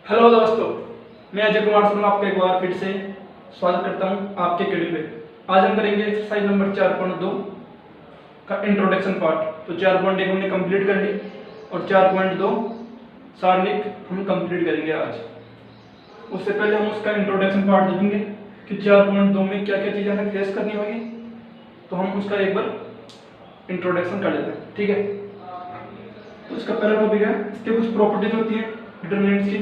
Hello दोस्तों, मैं अजय कुमार शर्मा आपका एक बार फिर से स्वागत करता हूं आपके अकेडमी पे। आज हम करेंगे एक्सरसाइज नंबर 4.2 का इंट्रोडक्शन पार्ट। तो 4.1 हमने कंप्लीट कर ली और 4.2 सारणिक हम कंप्लीट करेंगे आज। उससे पहले हम उसका इंट्रोडक्शन पार्ट देखेंगे कि 4.2 में क्या क्या चीज़ें हमें फेस करनी होगी। तो हम उसका एक बार इंट्रोडक्शन कर लेते हैं, ठीक है। तो इसका पहला टॉपिक है, इसके कुछ प्रॉपर्टीज होती हैं डिटरमिनेंट्स की,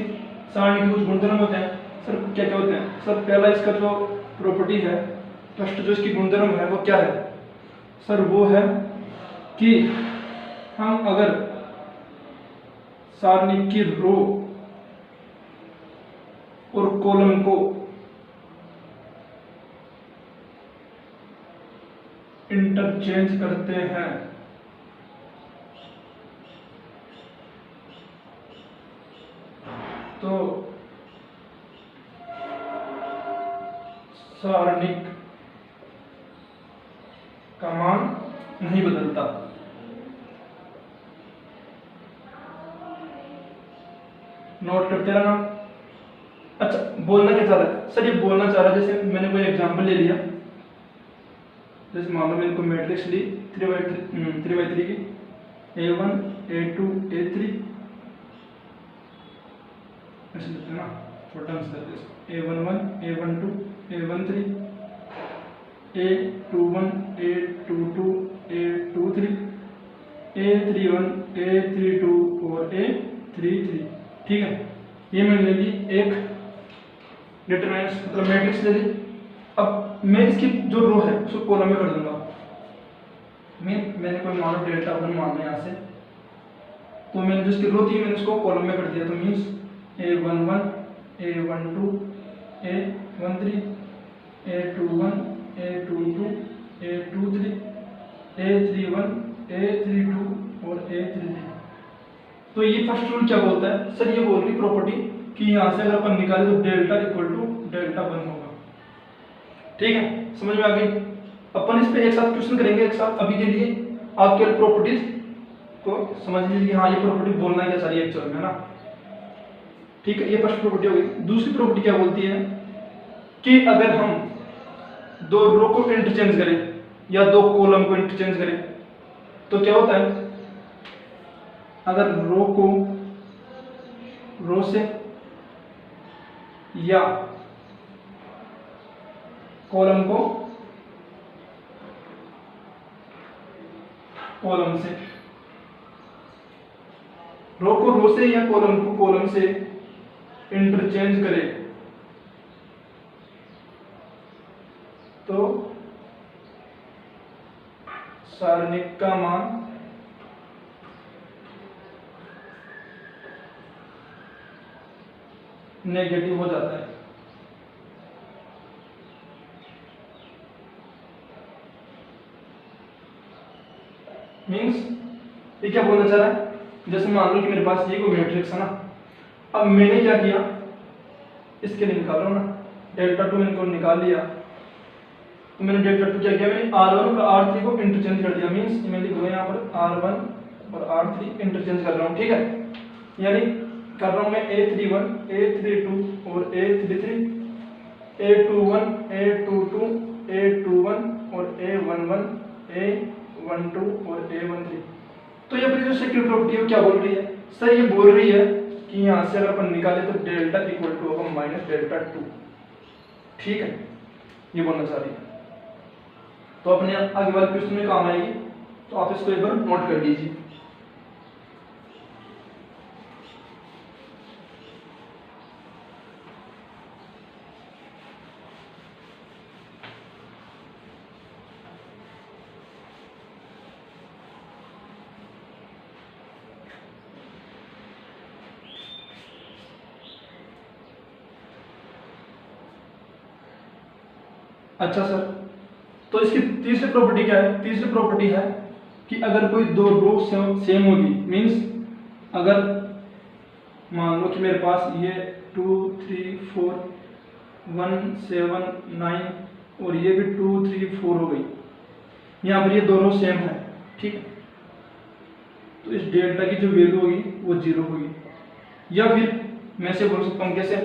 सारणी के कुछ गुणधर्म होते हैं। सर क्या क्या होते हैं? सर पहला इसका जो प्रॉपर्टी है, फर्स्ट जो इसकी गुणधर्म है वो क्या है? सर वो है कि हम अगर सारणी की रो और कॉलम को इंटरचेंज करते हैं तो सारणिक का मान नहीं बदलता। नोट करते रहना। अच्छा, बोलना क्या चाह रहा है? सर ये बोलना चाह रहा है, जैसे मैंने कोई एग्जांपल ले लिया, जैसे मान लो मैंने कोई मैट्रिक्स ली 3 by 3 की, A1 A2 A3, ऐसे लिखते हैं ना, छोटा answer A11 A12 A13 A21 A22 A23 A31 A32 और A33, ठीक है। ये मैंने ले ली एक डिटरमिनेंट्स, मतलब मैट्रिक्स ले ली। अब मैं इसकी जो रो है उसको कॉलम में कर दूंगा। मैंने कोई मान लो डेल्टा 1 मानना है यहाँ से, तो मैंने जो इसकी रो थी मैंने उसको कॉलम में कर दिया। तो means A11 A12 A13 A21 A22 A23 A31 A32 और A33। तो ये फर्स्ट रूल क्या बोलता है? सर ये बोल रही प्रॉपर्टी कि यहाँ से अगर अपन निकाले तो डेल्टा इक्वल टू डेल्टा 1 होगा, ठीक है। समझ में आ गई? अपन इस पे एक साथ क्वेश्चन करेंगे एक साथ। अभी के लिए आप केवल प्रॉपर्टीज को समझ लीजिए, हाँ ये प्रॉपर्टी बोलना है क्या सारी एक्चुअल में, है ना, ठीक है। ये फर्स्ट प्रॉपर्टी हो गई। दूसरी प्रॉपर्टी क्या बोलती है कि अगर हम दो रो को इंटरचेंज करें या दो कॉलम को इंटरचेंज करें तो क्या होता है? अगर रो को रो से या कॉलम को कॉलम से, रो को रो से या कॉलम को कॉलम से इंटरचेंज करें तो सारणिक का मान नेगेटिव हो जाता है। मीन्स ये क्या बोलना चाह रहा है? जैसे मान लो कि मेरे पास ये कोई मैट्रिक्स है ना, अब मैंने क्या किया, इसके लिए निकाल रहा हूं ना, डेल्टा 2 मैंने को निकाल लिया। तो मैंने डेल्टा 2 क्या किया, मैंने R1 और R3 को इंटरचेंज कर दिया। मीन्स मैं लिख दूंगा यहाँ पर R1 और R3 इंटरचेंज कर रहा हूँ, ठीक है। यानी कर रहा हूँ मैं A31 A32 और A33 A21 A22 A21 और A11 A12 और A13। तो ये अपनी जो सेकंड प्रॉपर्टी है क्या बोल रही है? सर ये बोल रही है कि यहाँ से अगर अपन निकाले तो डेल्टा इक्वल टू होगा माइनस डेल्टा 2, ठीक है। ये बोलना चाह रही है। तो अपने आगे वाले क्वेश्चन में काम आएगी, तो आप इसको एक बार नोट कर लीजिए। अच्छा सर, तो इसकी तीसरी प्रॉपर्टी क्या है? तीसरी प्रॉपर्टी है कि अगर कोई दो रो सेम होगी, मीन्स अगर मान लो कि मेरे पास ये 2 3 4 1 7 9 और ये भी 2 3 4 हो गई, यहाँ पर ये दोनों सेम है, ठीक है। तो इस डेल्टा की जो वैल्यू होगी वो 0 होगी। या फिर मैं से बोल सकता हूँ कैसे,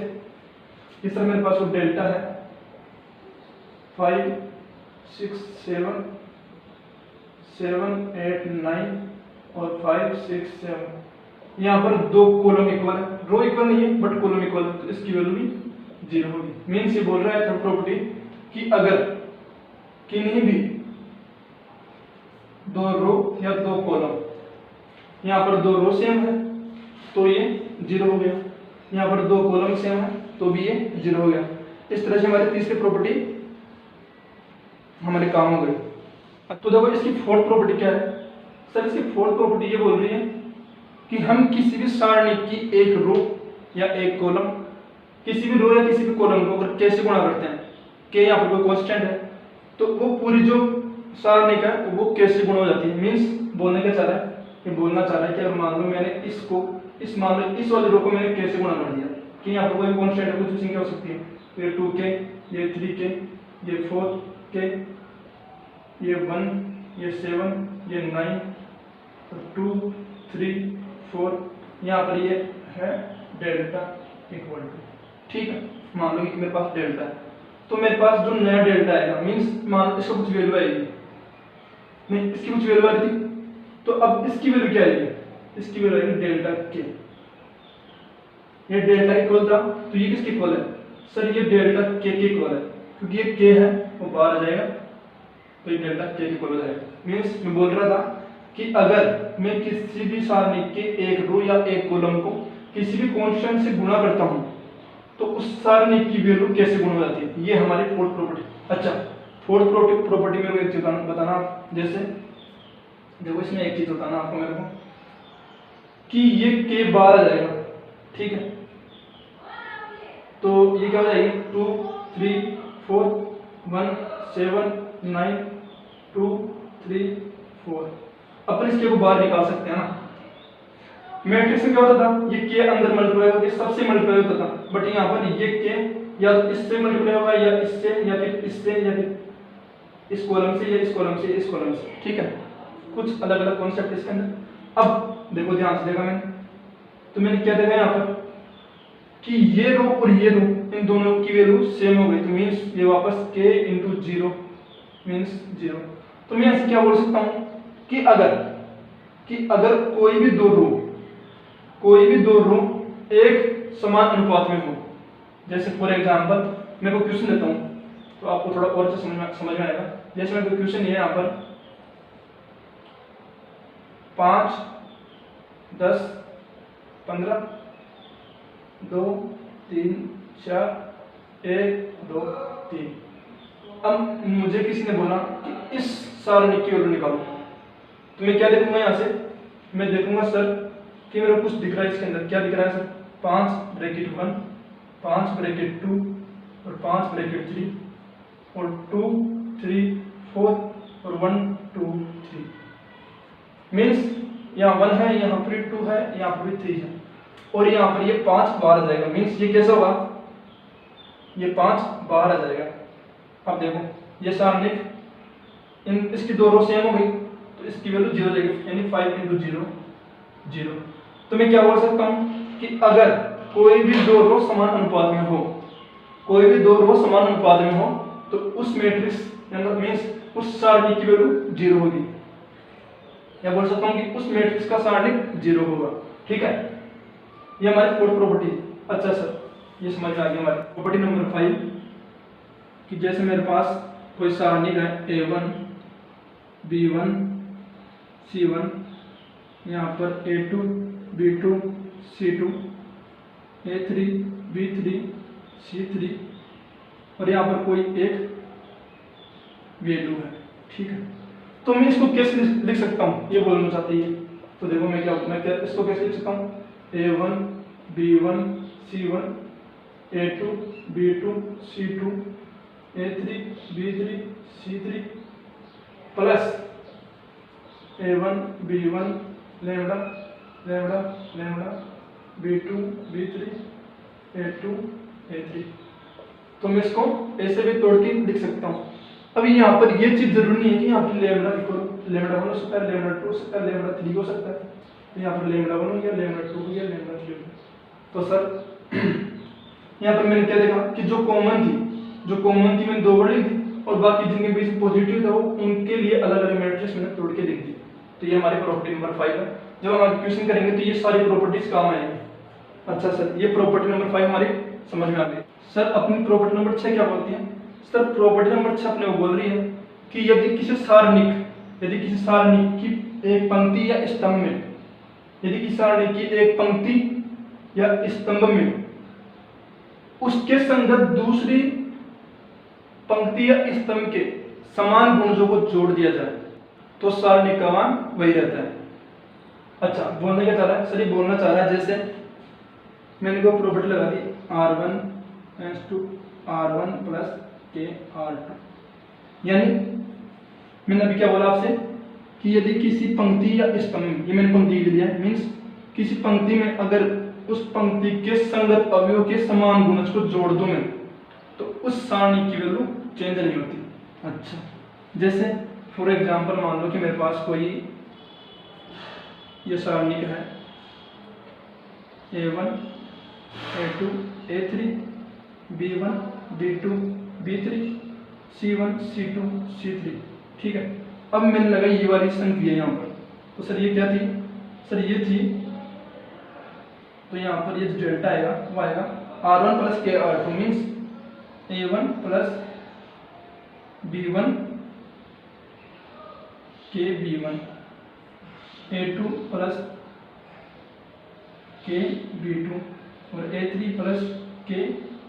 इस तरह मेरे पास वो डेल्टा है 5 6 7 7 8 9 और 5 6 7। यहाँ पर दो कॉलम इक्वल है, रो इक्वल नहीं है बट कॉलम इक्वल है, तो इसकी वैल्यू भी 0 होगी। मीन्स ये बोल रहा है थर्ड प्रॉपर्टी कि अगर किन्हीं भी दो रो या दो कॉलम, यहाँ पर दो रो सेम है तो ये 0 हो गया, यहाँ पर दो कॉलम सेम है तो भी ये 0 हो गया। इस तरह से हमारी तीसरी प्रॉपर्टी हमारे काम हो गई। तो देखो इसकी फोर्थ प्रॉपर्टी क्या है सर, इसकी फोर्थ प्रॉपर्टी ये बोल रही है कि हम किसी भी सारणी की एक रो या एक कॉलम, किसी भी रो या किसी भी कॉलम को अगर कैसे गुणा करते हैं, के यहाँ पर कोई कांस्टेंट है तो वो पूरी जो सारणी का है वो कैसे गुणा हो जाती है। मीन्स बोलने क्या चाह रहा है, ये बोलना चाह रहा है कि अगर मान लो मैंने इसको इस मान लो इस वाली रो को मैंने कैसे गुणा कर दिया कि यहाँ पर कोई कांस्टेंट है, कुछ संख्या हो सकती है, तो ये 2k, ये 3k, ये 4k, ये 1, ये 7, ये 9, 2 3 4, यहाँ पर ये है डेल्टा इक्वल टू, ठीक है। मान लो कि मेरे पास डेल्टा है तो मेरे पास जो नया डेल्टा आएगा, मीन्स मान लो इसको कुछ वैल्यू आएगी, नहीं इसकी कुछ वैल्यू आ रही थी, तो अब इसकी वैल्यू क्या आएगी, इसकी वैल्यू आएगी डेल्टा के। ये डेल्टा इक्वल था तो ये किसके इक्वल है सर, ये डेल्टा के इक्वल है, क्योंकि ये के है वो बाहर आ जाएगा तो ये डेल्टा के इक्वल हो जाएगा। मीन्स मैं बोल रहा था कि अगर मैं किसी भी सारणी के एक रो या एक कॉलम को किसी भी कांस्टेंट से गुणा करता हूं तो उस सारणी की वैल्यू कैसे गुणा हो जाती है, ये हमारी फोर्थ प्रॉपर्टी। अच्छा, फोर्थ प्रॉपर्टी मेरे को एक चीज बताना, जैसे देखो इसमें एक चीज बताना आपको मेरे को कि ये के बाहर आ जाएगा, ठीक है, तो ये क्या हो जाएगी 2 3 4 1 7 9 2 3 4। अपन इसके को बाहर निकाल सकते हैं ना। मैट्रिक्स में क्या होता था, ये के अंदर मल्टीप्लाई होकर सबसे मल्टीप्लाई होता था, बट यहाँ पर ये के या इससे मल्टीप्लाई होगा या इससे या फिर इससे या फिर इस कॉलम से या इस कॉलम से इस कॉलम से, ठीक है, कुछ अलग अलग कॉन्सेप्ट इसके अंदर। अब देखो ध्यान से देखा मैंने, तो मैंने क्या देखा यहाँ पर कि ये रो और ये रो इन दोनों की वैल्यू सेम हो गई, तो मीन्स ये वापस k इंटू 0 मीन्स 0। तो मैं ऐसे क्या बोल सकता हूँ कि अगर कोई भी दो रो एक समान अनुपात में हो, जैसे फॉर एग्जांपल मैं को क्वेश्चन देता हूँ तो आपको थोड़ा और अच्छा समझ में आएगा। जैसे मेरे को क्वेश्चन ये है यहाँ पर 5 10 15 2 3 4 1 2 3। अब मुझे किसी ने बोला कि इस सारणी की वैल्यू निकालो, तो मैं क्या देखूंगा यहाँ से, मैं देखूंगा सर कि मेरे को कुछ दिख रहा है इसके अंदर, क्या दिख रहा है सर, 5 ब्रैकेट 1 5 ब्रैकेट 2 और 5 ब्रैकेट 3 और 2 3 4 और 1 2 3। मीन्स यहाँ 1 है, यहाँ पर 2 है, यहाँ पर भी 3 है और यहाँ पर ये 5 बाहर आ जाएगा। मीन्स ये कैसा होगा, ये 5 बाहर आ जाएगा। अब देखो ये सारणी इसकी दो रो सेम हो गई तो इसकी वैल्यू 0 जाएगी, यानी 5 इंटू 0 0। तो मैं क्या बोल सकता हूँ कि अगर कोई भी दो रो समान अनुपात में हो, कोई भी दो रो समान अनुपात में हो तो उस मैट्रिक्स मीन्स उस सारणी की वैल्यू 0 होगी, या बोल सकता हूँ कि उस मैट्रिक्स का सारणी 0 होगा, ठीक है। ये हमारी फोर्थ प्रॉपर्टी। अच्छा सर, ये समझ में आ गया। हमारी प्रॉपर्टी नंबर 5 कि जैसे मेरे पास कोई सारणी है A1 B1 C1, यहाँ पर A2 B2 C2 A3 B3 C3 और यहाँ पर कोई एक वैल्यू है, ठीक है। तो मैं इसको कैसे लिख सकता हूँ, ये बोलना चाहती है। तो देखो मैं क्या इसको कैसे लिख सकता हूँ, A1 B1 C1 A2 B2 C2 A3 B3 C3 plus A1 B1 lambda lambda lambda B2 B3 A2 A3। तो मैं इसको ऐसे भी तोड़ के लिख सकता हूँ। अभी यहाँ पर ये चीज जरूरी नहीं है कि यहाँ पर लैम्डा इक्वल लैम्डा 1 हो सकता है, लैम्डा 2 हो सकता है, लैम्डा 3 हो सकता है। तो यहाँ पर लैम्डा 1 हो गया, लैम्डा 2 हो गया, लैम्डा 3 हो गया। तो सर यहाँ पर मैंने क्या देखा कि जो कॉमन थी मैंने 2 बार लिख दी, और बाकी जिनके बीच पॉजिटिव था वो उनके लिए अलग अलग मैट्रिक्स मैंने तोड़ के लिख दी। तो ये हमारी प्रॉपर्टी नंबर 5 है। जब हम आगे क्वेश्चन करेंगे तो ये सारी प्रॉपर्टीज काम आएंगी। अच्छा सर, ये प्रॉपर्टी नंबर 5 हमारी समझ में आ गई। सर अपनी प्रॉपर्टी नंबर 6 क्या बोलती है? सर प्रॉपर्टी नंबर 6 अपने को बोल रही है कि यदि किसी सारणी की एक पंक्ति या स्तंभ में, यदि किसी सारणी की एक पंक्ति या स्तंभ में उसके संगत दूसरी पंक्ति या स्तंभ के समान गुणजों को जोड़ दिया जाए तो सारणी का मान वही रहता है। अच्छा, बोलना क्या चाह रहा है? सर ये बोलना चाह रहा है जैसे मैंने कोई प्रॉपर्टी लगा दी R1 R1 प्लस के R2, यानी मैंने अभी क्या बोला आपसे कि यदि किसी पंक्ति या स्तंभ, ये मैंने पंक्ति लिख दिया है, मीन्स किसी पंक्ति में अगर उस पंक्ति के संगत अवयव के समान गुणज को जोड़ दूं मैं तो उस सारणी की वैल्यू चेंज नहीं होती। अच्छा, जैसे फॉर एग्जांपल मान लो कि मेरे पास कोई ये सारणी है A1 A2 A3 B1 B2 B3 C1 C2 C3, ठीक है। अब मैंने लगाई ये वाली संख्या यहाँ पर, तो सर ये क्या थी? सर ये थी, तो यहाँ पर ये डेल्टा आएगा वो आएगा R1 प्लस के R2 means A1 plus B1 के B1 A2 प्लस के B2 और A3 प्लस के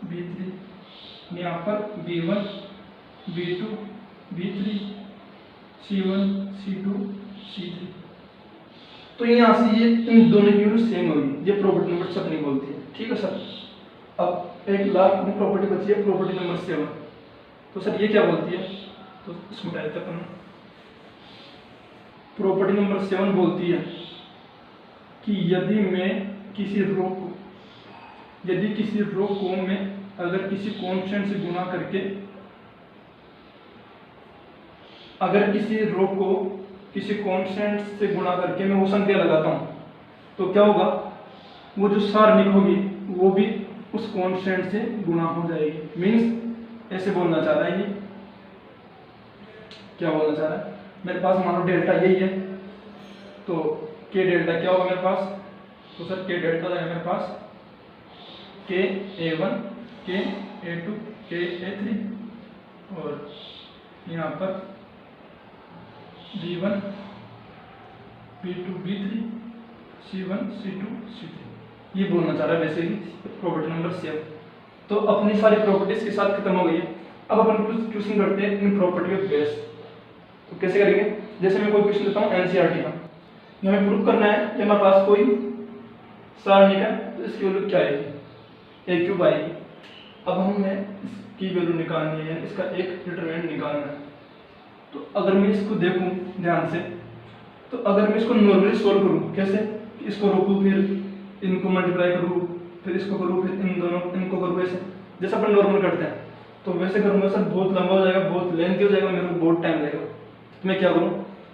B3, यहाँ पर B1 B2 B3 C1 C2 C3। तो यहाँ से ये इन दोनों की वैल्यू सेम होगी। ये प्रॉपर्टी नंबर 6 नहीं बोलती है, ठीक है सर। अब एक लास्ट में प्रॉपर्टी बची है, प्रॉपर्टी नंबर 7। तो सर ये क्या बोलती है? तो इसमें डालते अपन। प्रॉपर्टी नंबर 7 बोलती है कि यदि किसी रो को मैं अगर किसी कांस्टेंट से गुणा करके, अगर किसी रो को किसी कांस्टेंट से गुणा करके मैं वो संख्या लगाता हूं तो क्या होगा? वो जो सारणी होगी वो भी उस कांस्टेंट से गुणा हो जाएगी। मीन्स ऐसे बोलना चाह रहा है, ये क्या बोलना चाह रहा है? मेरे पास मान लो डेल्टा यही है, तो के डेल्टा क्या होगा मेरे पास? तो सर के डेल्टा है मेरे पास के A1 के A2 के A3 और यहाँ पर B1 B2 B3 C1 C2 C3, ये बोलना चाह रहा है वैसे ही प्रॉपर्टी नंबर 7। तो अपनी सारी प्रॉपर्टीज के साथ खत्म हो गई है। अब अपन कुछ क्वेश्चन करते हैं इन प्रॉपर्टी ऑफ बेस। तो कैसे करेंगे? जैसे मैं कोई क्वेश्चन देता हूँ एनसीईआरटी का, ये हमें प्रूव करना है कि हमारे पास कोई सारणी का, तो इसकी वैल्यू क्या आएगी? ए क्यूब आएगी। अब हमें इसकी वैल्यू निकालनी है, इसका एक डिटरमिनेंट निकालना है। तो अगर मैं इसको देखूं ध्यान से, तो अगर मैं इसको नॉर्मली सोल्व करूं, कैसे? इसको रोकूं, फिर इनको मल्टीप्लाई करूं, फिर इसको करूं, फिर इन दोनों इनको करूं, ऐसे जैसे अपन नॉर्मल करते हैं। तो वैसे करूंगा सर बहुत लंबा हो जाएगा, बहुत लेंथी हो जाएगा, मेरे को बहुत टाइम लगेगा। तो मैं क्या करूं?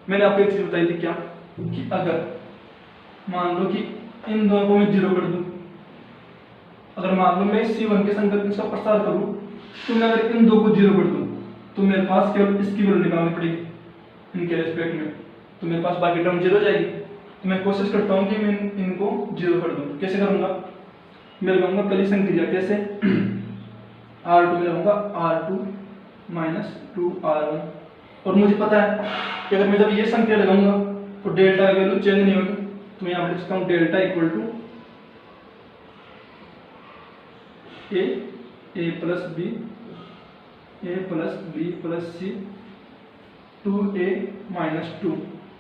मैंने आपको एक चीज बताई थी क्या, कि अगर मान लो कि इन दोनों को मैं 0 कर दूं, अगर मान लो मैं C1 के संगत इसका प्रसार करूं, तो मैं अगर इन दो को 0 कर दूं तो मेरे पास केवल इसकी वैल्यू निकालनी पड़ेगी इनके रेस्पेक्ट में, तो मेरे पास बाकी टर्म 0 हो जाएगी। तो मैं कोशिश करता हूँ कि मैं इनको 0 कर दूँ। कैसे करूँगा? मैं लगाऊंगा पहली संक्रिया, कैसे? R2 में लगाऊंगा R2 माइनस 2R1, और मुझे पता है कि अगर मैं जब ये संख्या लगाऊंगा तो डेल्टा की वैल्यू चेंज नहीं होगी। तो मैं यहाँ पर लिखता हूँ delta equal to a plus b a plus b plus c 2a minus 2,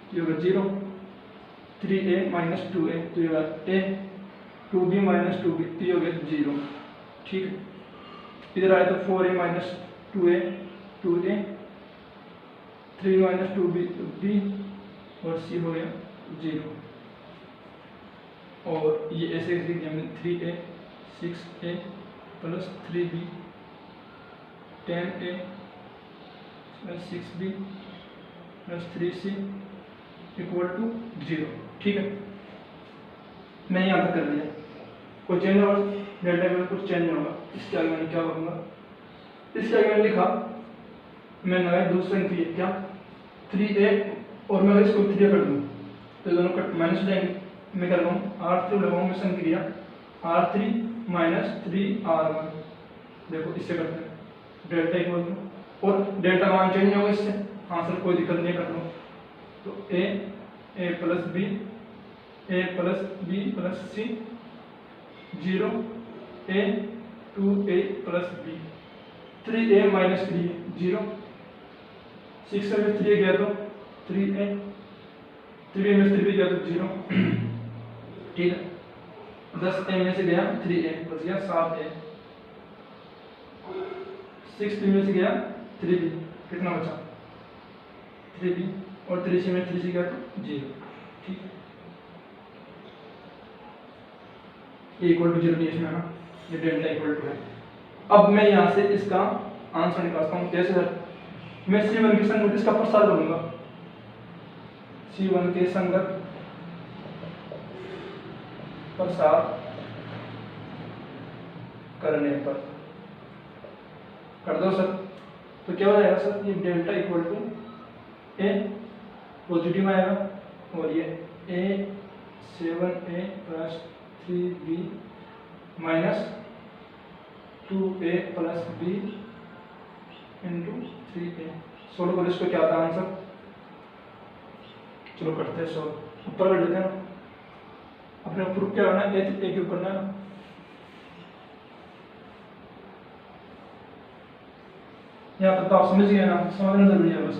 तो ये होगा 0, 3a माइनस 2a, तो ये होगा a, 2b माइनस 2b, तो ये हो गया 0, ठीक है। इधर आए तो 4a minus 2a 2a, 3 minus 2b तो b, और c हो गया 0। और ये ऐसे लिख दिया हमने 3a 6a plus 3b 10a plus 6b plus 3c equal to 0, ठीक है। मैंने यहाँ तक कर दिया, कोई चेंज और? डेल्टा इक्वल कुछ चेंज नहीं होगा। इसके आगे मैंने क्या करूँगा, इसके आगे मैंने लिखा, मैंने लगाई दूसरी संक्रिया क्या 3a, और मैं अगर इसको 3 कर दूँ तो दोनों कट माइनस हो जाएंगे। मैं क्या लगाऊँ, R3 लगाऊँ संक्रिया R3 माइनस 3R1। देखो इससे करते हैं डेल्टा इक्वल टू, और डेल्टा मान चेंज नहीं होगा इससे, हाँ सर कोई दिक्कत नहीं, कर लो। तो a plus b plus c 0 a 2a plus b 3a minus 3 0 6 में 3 गया तो 3a 3a में 3b गया तो 0, ठीक है। 10a में से गया 3a बच गया 7a, 6b में से गया 3b, कितना बचा 3b, और 3c में 3c गया तो 0, ठीक है। इक्वल टू 0 नहीं इसमें ना, ये डेल्टा इक्वल टू है। अब मैं यहाँ से इसका आंसर निकालता हूँ कैसे सर, मैं C1 के संगत इसका प्रसार करूंगा, C1 के संगत प्रसार करने पर कर दो सर, तो क्या हो जाएगा सर, ये delta equal to a positive आएगा, और ये a7a plus 3b minus 2a plus b into 3a। Solve करो इसको, क्या था आंसर, चलो करते हैं सोल्व, ऊपर कर लेते हैं ना, अपने प्रूफ क्या करना है, ए के ऊपर ना, यहाँ तक तो आप समझ गए ना, समझना जरूरी है बस।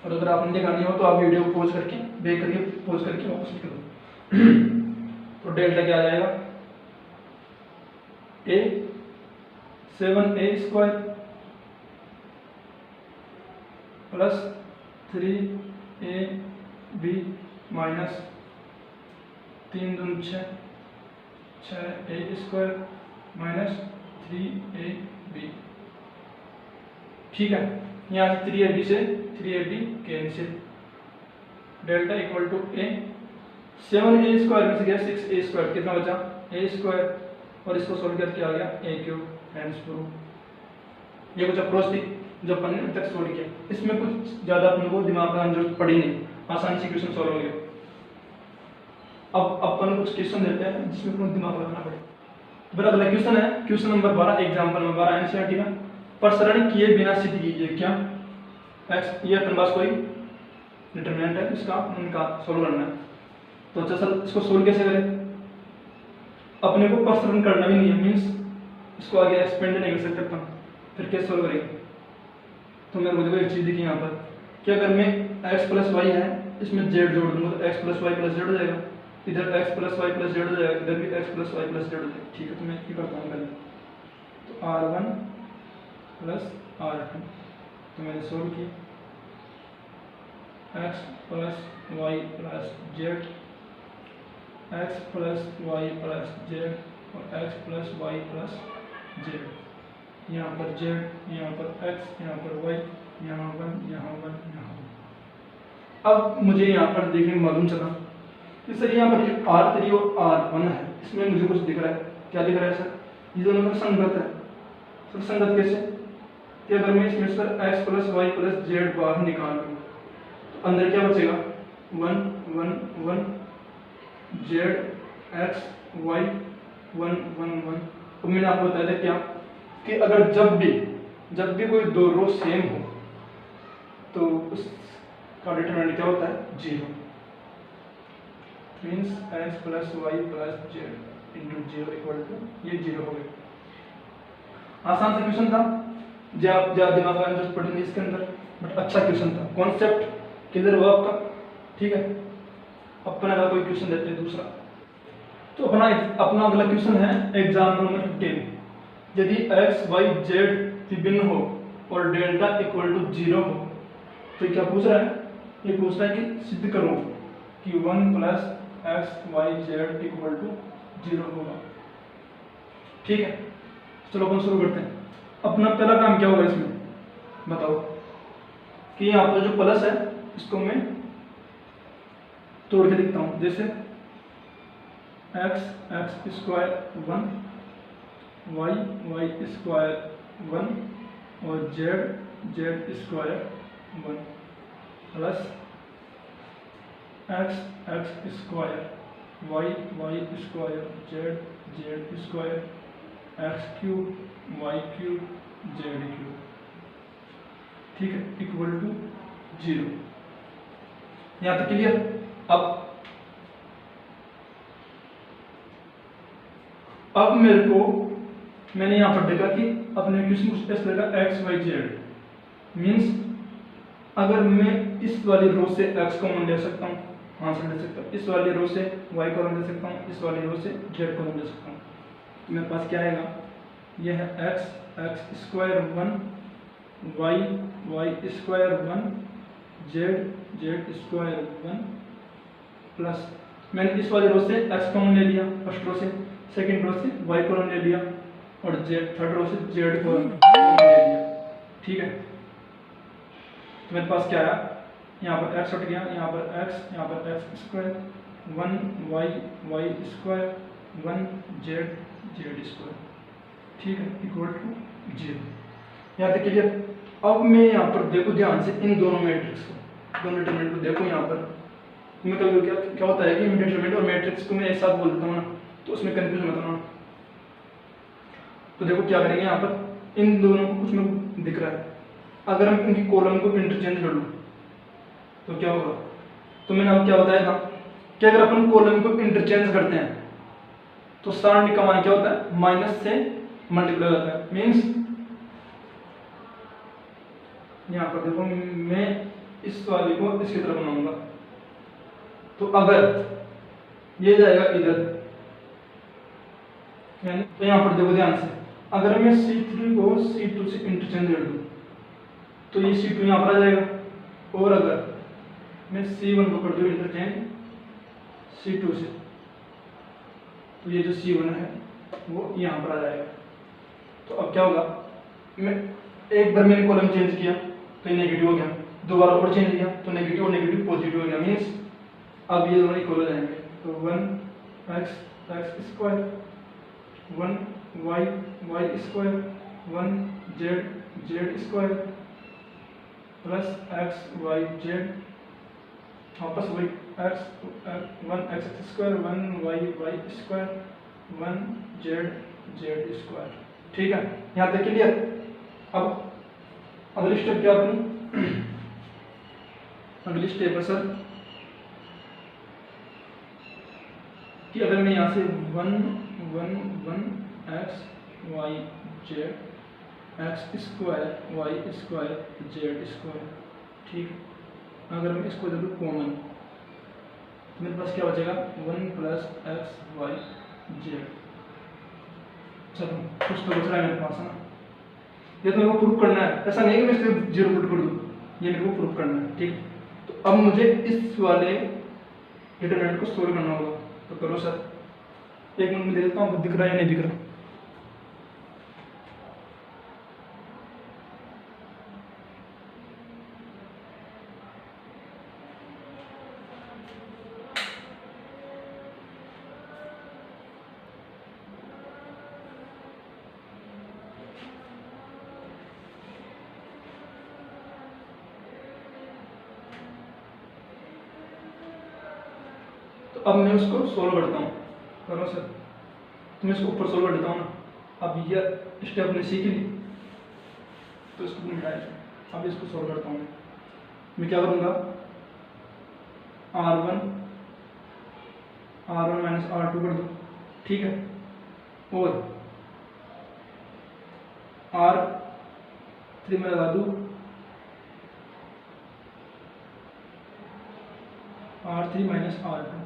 और अगर आपने देखा नहीं हो तो आप वीडियो पॉज करके बैक करके पॉज करके वापस लिख दो। तो डेल्टा क्या आ जाएगा, a 7a square plus 3ab minus 3 दूनी 6 6a स्क्वायर माइनस 3ab, ठीक है। यहाँ से 3ab से 3ab cancel, delta equal to a 7a square में से गया 6a स्क्वायर, कितना बचा a स्क्वायर, और इसको सोल्व करके आ गया a क्यूब, हैंस प्रूफ। ये कुछ अप्रोच थी जो अपन ने तक सोल्व किया, इसमें कुछ ज़्यादा अपने को दिमाग लगाने की जरूरत पड़ी नहीं, आसानी से क्वेश्चन सॉल्व हो गया। अब अपन कुछ क्वेश्चन देते हैं जिसमें अपने दिमाग लगाना पड़े। मेरा अगला क्वेश्चन है question number 12, example number 12 NCERT का, प्रसरण किए बिना सिद्ध कीजिए क्या x, ये अपने पास कोई डिटरमिनेंट है, इसका उनका सोल्व करना है। तो अच्छा सर इसको सोल्व कैसे करें, अपने को प्रसरण करना भी नहीं है, मीन्स इसको आगे एक्सपेंड नहीं कर सकते अपन, फिर कैसे सोल्व करेंगे। तो मेरे को एक चीज़ दिखी यहाँ पर कि अगर मैं x प्लस वाई है इसमें z जोड़ दूंगा तो x plus y plus z हो जाएगा, इधर x plus y plus z हो जाएगा, इधर भी x plus y plus z हो जाएगा, ठीक है। तो मैं ये करता हूँ पहले, तो r1 प्लस r2, तो मैंने सोल्व किया, x plus y plus z, x plus y plus z और x plus y plus z, यहाँ पर z, यहाँ पर x, यहाँ पर y, यहाँ 1, यहाँ 1, यहाँ 1। अब मुझे यहाँ पर देखने में मालूम चला कि सर यहाँ पर R3 और R1 है, इसमें मुझे कुछ दिख रहा है, क्या दिख रहा है सर, ये दोनों का संगत है। सर संगत कैसे, कि अगर मैं इसमें sir x plus y plus z बाहर निकाल लूँ तो अंदर क्या बचेगा 1 1 1 जेड एक्स वाई 1 1 1। तो मैंने आपको बताया था क्या कि अगर जब भी कोई दो रो सेम हो तो उसका डिटरमिनेंट क्या होता है 0, means x plus y plus z into 0 equal to ये 0 हो गया। आसान सा क्वेश्चन था, ज़्यादा दिमाग लगाने की जरूरत पड़ी नहीं इसके अंदर, बट अच्छा क्वेश्चन था, कॉन्सेप्ट क्लियर हुआ आपका, ठीक है। अपना अगला कोई क्वेश्चन देते हैं दूसरा, तो अपना अगला क्वेश्चन है एग्जाम्पल नंबर 15। यदि एक्स वाई जेड विभिन्न हो और डेल्टा इक्वल टू 0 हो तो क्या पूछ रहा है, ये पूछ रहा है कि सिद्ध करो कि 1 plus x y z equal to 0 होगा, ठीक है। चलो अपन शुरू करते हैं। अपना पहला काम क्या होगा इसमें बताओ, कि यहाँ पर जो प्लस है इसको मैं तोड़ के दिखता हूँ, जैसे एक्स स्क्वायर 1, वाई स्क्वायर 1 और z square 1 plus x square y square z square x cube y cube z cube, ठीक है, इक्वल टू 0। यहाँ तक क्लियर। अब मेरे को मैंने यहाँ पर देखा कि अपने इक्वेशन कुछ ऐसा लगा एक्स वाई जेड मीन्स अगर मैं इस वाली रो से x कॉमन ले सकता हूँ, हाँ से ले सकता हूँ, इस वाली रो से y कॉमन ले सकता हूँ, इस वाली रो से z कॉमन ले सकता हूँ, मेरे पास क्या आएगा, यह है x square 1 y square 1 z square 1 plus मैंने इस वाली रो से x कॉमन ले लिया फर्स्ट रो से, सेकंड रो से y कॉमन ले लिया और थर्ड रो से z कॉमन ले लिया, ठीक है। तो मेरे पास क्या आया, यहाँ पर x हट गया, यहाँ पर x square 1 y square 1 z square, ठीक है, इक्वल टू 0। यहाँ तक क्लियर। अब मैं यहाँ पर देखो ध्यान से इन दोनों मैट्रिक्स को, दोनों डिटरमिनेंट को देखो। यहाँ पर मैं कभी क्या होता है कि मैं डिटरमिनेंट और मैट्रिक्स को मैं एक साथ बोल देता हूँ ना, तो उसमें कंफ्यूजन होता है ना। तो देखो क्या करेंगे, यहाँ पर इन दोनों को कुछ में दिख रहा है, अगर हम इनकी कॉलम को इंटरचेंज कर लूँ तो क्या होगा। तो मैंने अब क्या बताया था कि अगर अपन कॉलम को इंटरचेंज करते हैं तो सारणी का मान क्या होता है, माइनस से मल्टीप्लाई होता है। मीन्स यहाँ पर देखो मैं इस वाले को इसकी तरफ बनाऊंगा, तो अगर ये जाएगा इधर, तो यहाँ पर देखो ध्यान से, अगर मैं C3 को C2 से इंटरचेंज कर दूँ तो ये C2 यहाँ पर आ जाएगा, और अगर मैं C1 को कर दूँ इंटरचेंज C2 से तो ये जो C1 है वो यहाँ पर आ जाएगा। तो अब क्या होगा, मैं एक बार मैंने कॉलम चेंज किया तो ये नेगेटिव हो गया, दोबारा और चेंज किया तो नेगेटिव और नेगेटिव पॉजिटिव हो गया। मीन्स अब ये दोनों इक्वल हो जाएंगे, तो 1 x square 1 y square 1 z square plus x y z वापस वही x square 1 y square 1 z square, ठीक है। यहाँ तक क्लियर। अब अगली स्टेप क्या अपनी, अगली स्टेप है सर कि अगर मैं यहाँ से 1 x y z x square y square z square, ठीक, अगर मैं इसको दे दूँ कॉमन तो मेरे पास क्या बचेगा 1 प्लस एक्स वाई जेड। चलो कुछ तो बच रहा है मेरे पास, है ना। ये तो मेरे को प्रूफ करना है, ऐसा नहीं है कि मैं सिर्फ 0 पुट कर दूँ, ये मेरे को प्रूफ करना है, ठीक। तो अब मुझे इस वाले डिटरमिनेंट को सोल्व करना होगा, तो करो सर। एक मिनट में दे देता हूँ, दिख रहा है या नहीं दिख रहा। अब मैं उसको सोल्व करता हूँ, करो सर। तो मैं इसको ऊपर सोल्व कर देता हूँ ना। अब ये स्टेप ने सीख ली तो इसको मिटाए, अब इसको सोल्व करता हूँ। मैं क्या करूँगा, R1 माइनस R2 कर दूँ, ठीक है, और R3 में लगा दूँ R3 माइनस R2।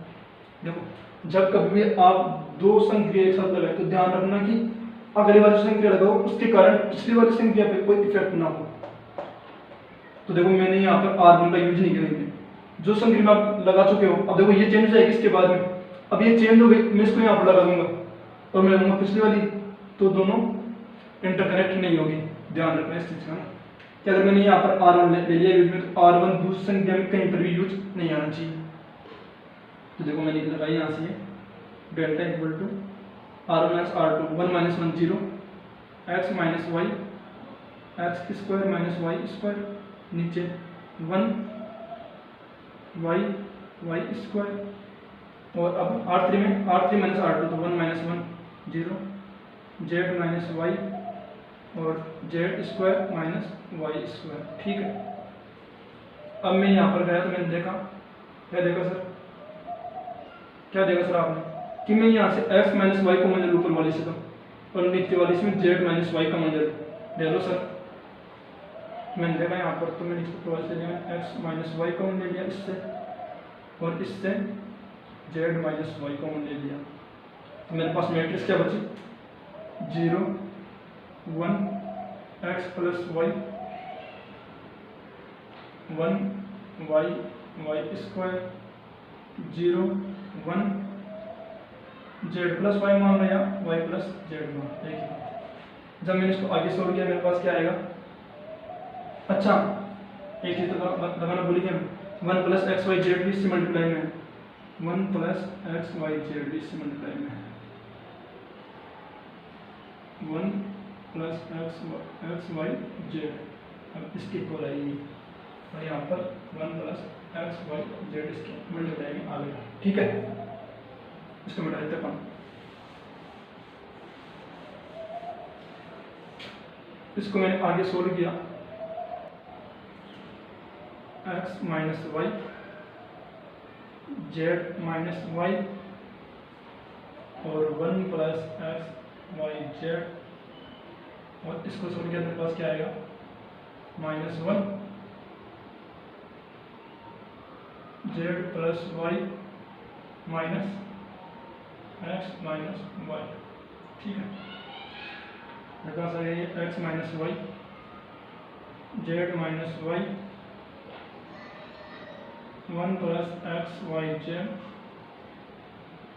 देखो जब कभी भी आप दो संक्रिया एक साथ लगाए तो ध्यान रखना कि अगली वाली संक्रिया लगाओ उसके कारण पिछली वाली संक्रिया पे कोई इफेक्ट ना हो। तो देखो मैंने यहाँ पर R1 का यूज नहीं किया, जो संक्रिया में आप लगा चुके हो, अब देखो ये चेंज हो जाएगी इसके बाद में, अब ये चेंज हो गई, मैं इसको यहाँ पर लगा दूंगा और मैं लगाऊंगा पिछली वाली, तो दोनों इंटरकनेक्ट नहीं होगी। ध्यान रखना इस चीज का ना कि अगर मैंने यहाँ पर R1 ले लिया यूज में तो R1 दूसरी संख्या में कहीं पर भी यूज नहीं आना चाहिए। तो देखो मैंने लगाई यहाँ से delta equal to R1 minus R2, 1 minus 1 0, x minus y x square minus y square, नीचे 1 वाई स्क्वायर, और अब R3 में R3 माइनस R2 तो 1 माइनस 1 0, जेड माइनस वाई और z square minus y square. ठीक है, अब मैं यहाँ पर गया तो मैंने देखा, क्या देखा सर, क्या देखा सर आपने कि मैं यहाँ से x माइनस वाई कॉमन ले लूँ ऊपर वाली से, तो और नीचे वाली से मैं जेड माइनस वाई कॉमन ले लो सर। मैंने देखा यहाँ पर, तो मैंने इसको ऊपर से लिया, x माइनस वाई कॉमन ले लिया इससे, और इससे जेड माइनस वाई कॉमन ले लिया, तो मेरे पास मैट्रिक्स क्या बची, 0 1 x plus y 1 y square 0 1 z plus y मान लिया, वाई प्लस जेड मान। देखिए जब मैंने इसको आगे सोल्व किया मेरे पास क्या आएगा, अच्छा एक चीज तो लगाना भूल गया, 1 प्लस एक्स वाई जेड भी इससे मल्टीप्लाई में है, 1 प्लस एक्स वाई जेड भी इससे मल्टीप्लाई में है, 1 प्लस एक्स वाई जेड, अब इसकी इक्वल आएगी, और यहाँ पर 1 प्लस एक्स वाई जेड इसके मल्टीप्लाई में आ गया। ठीक है, इसको मिटा देते अपन, इसको मैंने आगे सोल्व किया, x minus y z minus y और 1 प्लस एक्स वाई जेड, और इसको सोल्व किया मेरे पास क्या आएगा, -1 z plus y minus x minus y. ठीक है, मेरे पास आ गया x minus y z minus y 1 plus x y z,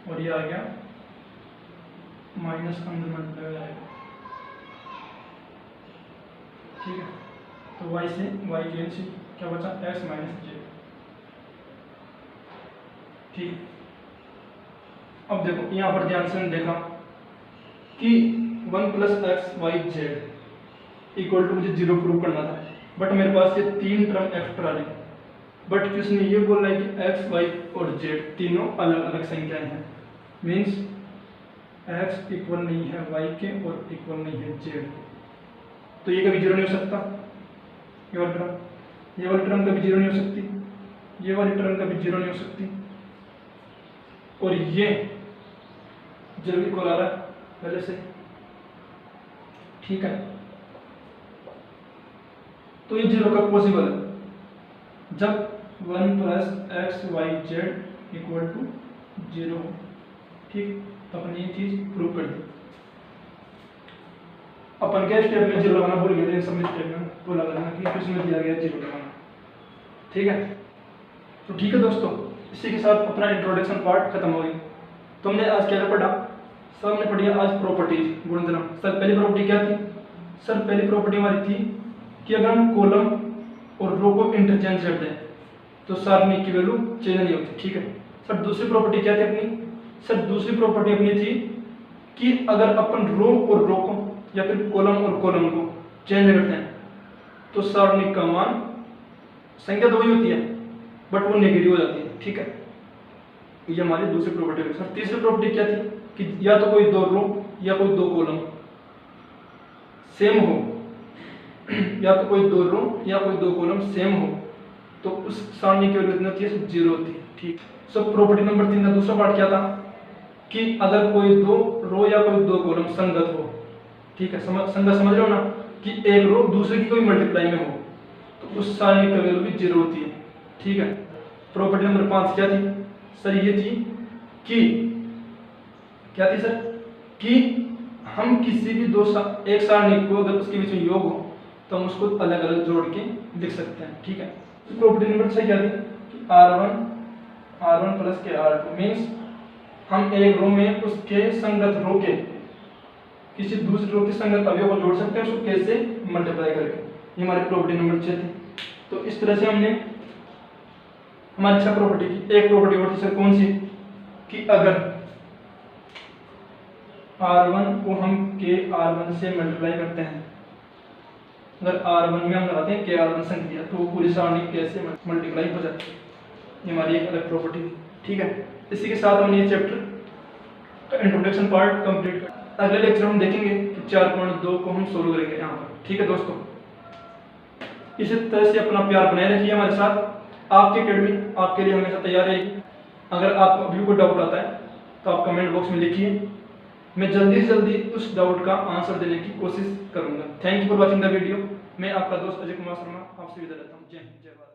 और ये आ गया माइनस अंदर मल्टीप्लाई आएगा। ठीक है, तो y से y कैंसिल, क्या बचा, x माइनस जेड। ठीक, अब देखो यहाँ पर ध्यान से हमने देखा कि 1 plus x y z equal to मुझे 0 प्रूव करना था, बट मेरे पास ये 3 टर्म एक्स्ट्रा रहे, बट किसने ये बोला है कि एक्स वाई और जेड तीनों अलग अलग संख्याएं हैं, मीन्स एक्स इक्वल नहीं है वाई के और इक्वल नहीं है जेड, तो ये कभी 0 नहीं हो सकता, ये वाली टर्म कभी 0 नहीं हो सकती, ये वाली टर्म कभी 0 नहीं हो सकती, और ये जब इक्वल आ रहा है पहले से। ठीक है, तो ये 0 कब पॉसिबल है, जब 1 plus x y z equal to 0 हो। ठीक, तो अपन ये चीज प्रूव कर दी। अपन के स्टेप में 0 लगाना भूल गए थे, सब स्टेप में वो लगाना कि किस में दिया गया 0 लगाना। ठीक है, तो ठीक है दोस्तों, इसी के साथ अपना इंट्रोडक्शन पार्ट खत्म हो गई। तुमने आज क्या पढ़ा, सर हमने पढ़ी आज प्रॉपर्टीज, गुणधर्म। सर पहली प्रॉपर्टी क्या थी, सर पहली प्रॉपर्टी हमारी थी कि अगर हम कॉलम और रो को इंटरचेंज करते हैं तो सारणी की वैल्यू चेंज नहीं होती। ठीक है सर, दूसरी प्रॉपर्टी क्या थी अपनी, सर दूसरी प्रॉपर्टी अपनी थी कि अगर अपन रो और रो को या फिर कॉलम और कॉलम को चेंज करते हैं तो सारणी का मान संख्या तो वही होती है बट वो नेगेटिव हो जाती है। ठीक है, ये हमारी दूसरी प्रॉपर्टी है। सर तीसरी प्रॉपर्टी क्या थी कि या तो कोई दो रो या कोई दो कॉलम सेम हो, या तो कोई दो रो या कोई दो कॉलम सेम हो तो उस सारणी की वैल्यू कितनी होती है, 0 होती है। ठीक, सो प्रॉपर्टी नंबर 3 का दूसरा पार्ट क्या था कि अगर कोई दो रो या कोई दो कॉलम संगत हो। ठीक है, संगत समझ रहे हो ना, कि एक रो दूसरे की कोई मल्टीप्लाई में हो तो उस सारणी की वैल्यू भी 0 होती है। ठीक है, प्रॉपर्टी नंबर 5 क्या थी सर, ये थी कि क्या थी सर, कि हम किसी भी एक सारणी को अगर उसके बीच में योग हो तो हम उसको अलग अलग जोड़ के लिख सकते हैं। ठीक है, तो प्रॉपर्टी नंबर 6 क्या थी कि R1 प्लस के R2 मीन्स हम एक रो में उसके संगत रो के किसी दूसरे रो के संगत अवयव को जोड़ सकते हैं, उसको कैसे मल्टीप्लाई करके। ये हमारी प्रॉपर्टी नंबर 6 थी। तो इस तरह से हमने हमारी 6 प्रॉपर्टी की। एक प्रॉपर्टी और थी सर कौन सी, कि अगर R1 को हम KR1 से मल्टीप्लाई करते हैं। अगर R1 में हम लगाते हैं KR1 संख्या तो वो पूरी सराउंडिंग कैसे मल्टीप्लाई हो जाती है, ये हमारी एक अलग प्रॉपर्टी है। ठीक है, इसी के साथ हमने ये चैप्टर का इंट्रोडक्शन पार्ट कंप्लीट कर। अगले लेक्चर हम देखेंगे कि 4.2 को हम सोल्व करेंगे यहाँ पर। ठीक है दोस्तों, इसी तरह से अपना प्यार बनाए रखिए हमारे साथ। आपकी एकेडमी आपके लिए हमेशा तैयार रहेगी। अगर आपको अभी कोई डाउट आता है तो आप कमेंट बॉक्स में लिखिए, मैं जल्दी से जल्दी उस डाउट का आंसर देने की कोशिश करूंगा। Thank you for watching the video. मैं आपका दोस्त अजय कुमार शर्मा आपसे विदा लेता हूँ। जय हिंद, जय भारत।